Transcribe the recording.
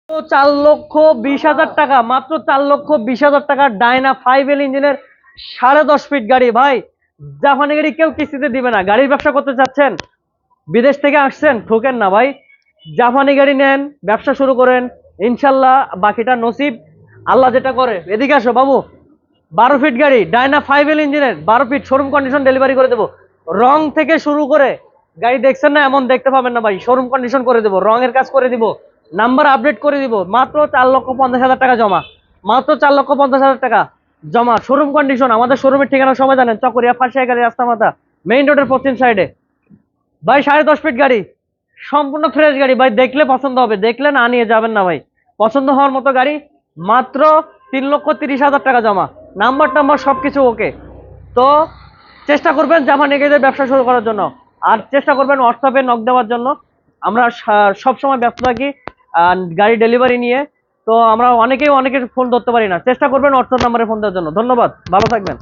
তো 4,20,000 টাকা, মাত্র 4,20,000 টাকা ডাইনা 5L ইঞ্জিনের 10.5 ফিট গাড়ি ভাই। জাপানি গাড়ি কেউ কিস্তিতে দিবে না। গাড়ির ব্যবসা করতে চাচ্ছেন, বিদেশ থেকে আসছেন, ঠোকেন না ভাই। জাপানি গাড়ি নেন, ব্যবসা শুরু করেন, ইনশাল্লাহ বাকিটা নসিব, আল্লাহ যেটা করে। এদিকে আসো বাবু। 12 ফিট গাড়ি ডাইনা 5L ইঞ্জিনের, 12 ফিট শোরুম কন্ডিশন ডেলিভারি করে দেবো। রং থেকে শুরু করে গাড়ি দেখছেন না, এমন দেখতে পাবেন না ভাই। শোরুম কন্ডিশন করে দেবো, রঙের কাজ করে দিব, নাম্বার আপডেট করে দিব। মাত্র 4,50,000 টাকা জমা, মাত্র 4,50,000 টাকা জমা। Showroom condition. আমাদের শোরুমের ঠিকানা সবাই জানেন, চকরিয়া ফাঁসিয়া গাড়ি রাস্তা মাথা, মেইন রোডের পশ্চিম সাইডে ভাই। 10.5 ফিট গাড়ি, সম্পূর্ণ ফ্রেশ গাড়ি ভাই। দেখলে পছন্দ হবে, দেখলে না নিয়ে যাবেন না ভাই। পছন্দ হওয়ার মতো গাড়ি। মাত্র 3,30,000 টাকা জমা, নাম্বার টাম্বার সবকিছু ওকে। তো চেষ্টা করবেন জাপানি গাড়িদের ব্যবসা শুরু করার জন্য, আর চেষ্টা করবেন হোয়াটসঅ্যাপে নক দেওয়ার জন্য। আমরা সব সময় ব্যস্ত থাকি গাড়ি ডেলিভারি নিয়ে। তো আমরা অনেকের ফোন ধরতে পারি না। চেষ্টা করবেন হোয়াটসঅ্যাপ নাম্বারে ফোন দেওয়ার জন্য। ধন্যবাদ, ভালো থাকবেন।